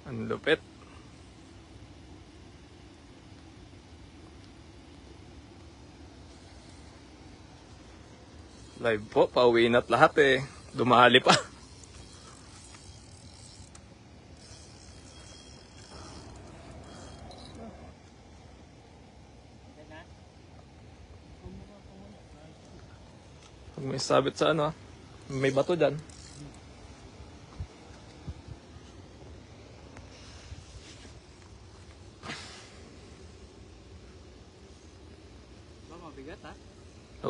Ang lupit. Live po, pauwi na't lahat eh. Dumali pa. Pag may sabit sa ano, may bato dyan. Mabigat ha?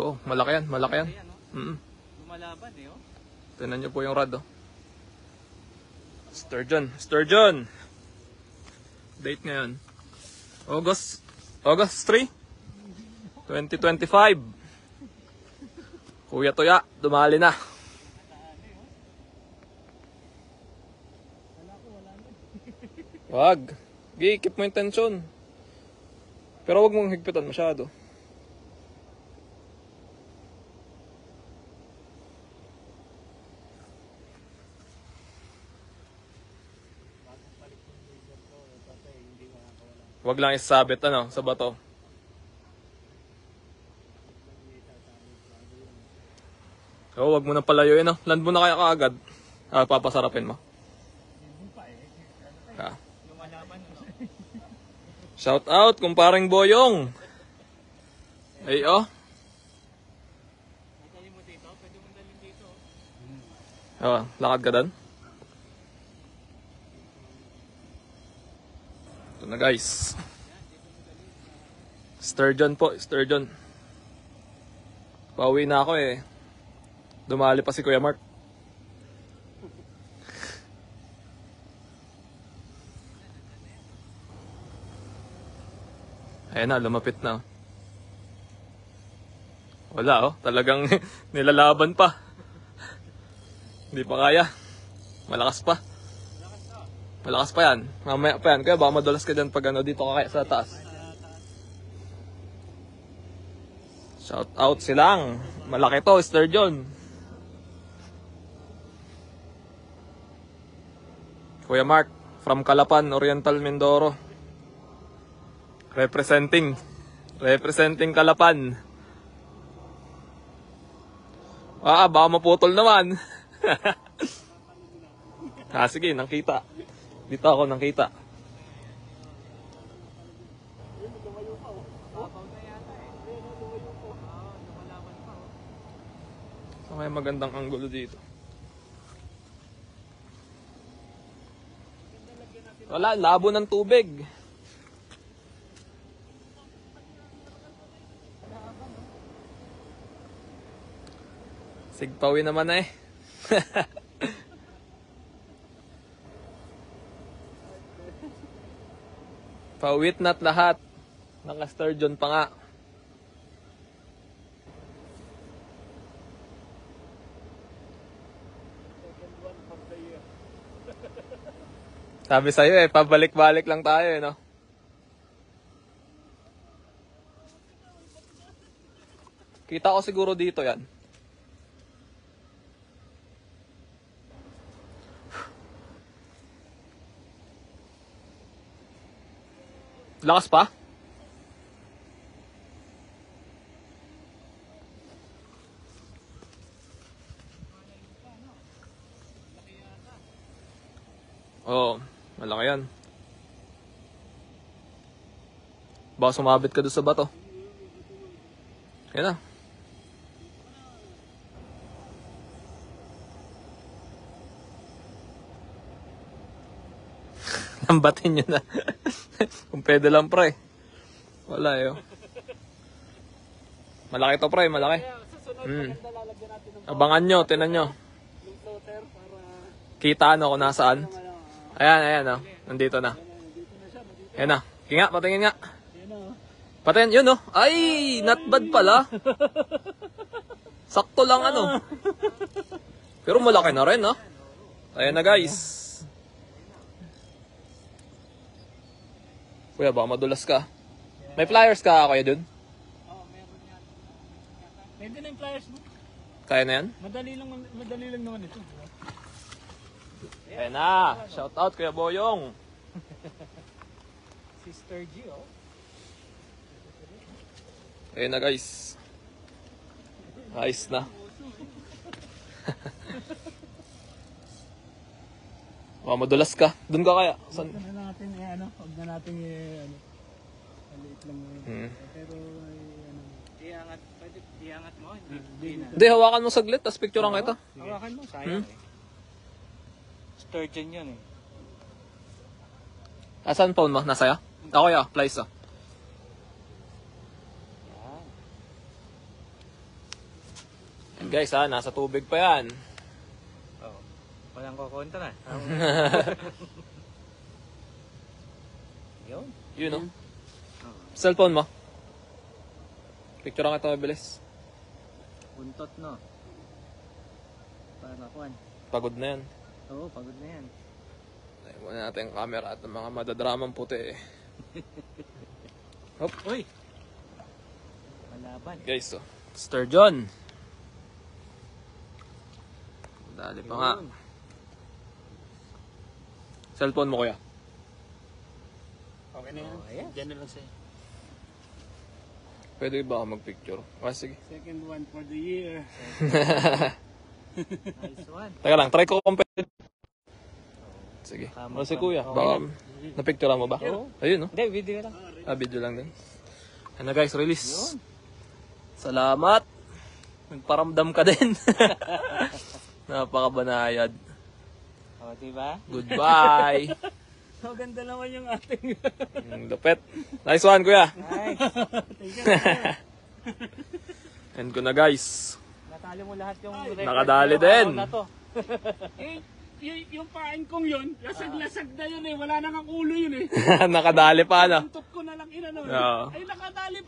Oo, malaki yan, malaki yan. Lumalaban eh oh. Tignan nyo po yung rod oh. Sturgeon, sturgeon! Date ngayon. August 3, 2025. Kuya Tuya, dumali na. Wag. Keep mo yung tension. Pero wag mong higpitan masyado. Wag lang isabit ano, sa bato. Oo, wag mo nang palayuin no. Land mo na kaya kaagad. Papasarapin mo. Shout out kumparing Boyong. Ay oh. Oh, lakad ka doon. Ito na guys. Sturgeon po, sturgeon. Pauwi na ako eh. Dumali pa si Kuya Mark. Ayan na, lumapit na. Wala oh, talagang nilalaban pa. Hindi pa kaya. Malakas pa. Malakas pa yan. Mamaya pa yan. Kaya baka madulas ka dyan pag ano, dito ka kaya sa taas. Shout out silang. Malaki to, sturgeon. Kuya Mark, from Calapan, Oriental Mindoro. Representing Calapan. Baka maputol naman. Sige, nakita. Dito ako nakita. So, may magandang anggulo dito. Wala, labo ng tubig. Sigpawi naman eh. Pawit na't lahat. Naka-sturgeon pa nga. Sabi sa'yo eh, pabalik-balik lang tayo eh, no? Kita ko siguro dito yan. Lakas pa? Oo, malaki yan. Baka sumabit ka doon sa bato. Yan na. Lambatin nyo na. Kung pwede lang pre. Wala eh. Malaki to pre, malaki. Abangan nyo, tinan nyo. Kita ano kung nasaan. Ayan oh. Nandito na. Ayan na. Kinga, patingin nga. Patingin, yun oh. Ay, not bad pala. Sakto lang ano. Pero malaki na rin oh. Ayan na guys. Kuya, baka madulas ka. May flyers ka kuya dun? Oo, meron yan. Pwede na yung flyers mo. Kaya na yan? Madali lang naman ito. Ayan na. Shout out Kuya Boyong. Sister G, oh. Ayun na guys. Ayos na. Baka madulas ka. Doon ka kaya? Huwag na natin, huwag na natin, maliit lang yun. Pero, iangat, pwede, iangat mo, hindi na. Hindi, hawakan mo saglit, tapos picturean kita. Hawakan mo, sayang Sturgeon yun Asan phone mo? Nasa'yo? Ako ya, place ah. Yan guys ha, nasa tubig pa yan. Oo. Walang kukontra. Yun. Yun oh. Cellphone mo. Picturean kita mabilis. Buntot, no? Para kuwan. Pagod na yan. Oo, pagod na yan. Iwan natin ang camera at ang mga madadramang puti eh. Hop. Uy! Malaban. Guys, oh. Sturgeon. Dali pa nga. Cellphone mo kuya. Okay na yan. Yes. Diyan na lang sa'yo. Pwede ba ako mag-picture? Ah, sige. Second one for the year. Nice one. Teka lang, try ko compare. Sige. Tama O si pa. kuya, Okay. baka na-picturean mo ba? Oo. Ayun, no? Hindi, video lang. Ah, video lang din. Ano guys, release. Salamat. Nagparamdam ka din. Napakabanayad. O, diba? Goodbye. Maganda naman yung ating. Lupet. Nice one, kuya. Nice. End ko na guys. Natali mo lahat yung Nakadali din. Na to. Yung pain kong yun, lasag-lasag na yun eh. Wala nang ang ulo yun eh. Nakadali pa na. Tuntok ko na lang inano. Oo. Ay, nakadali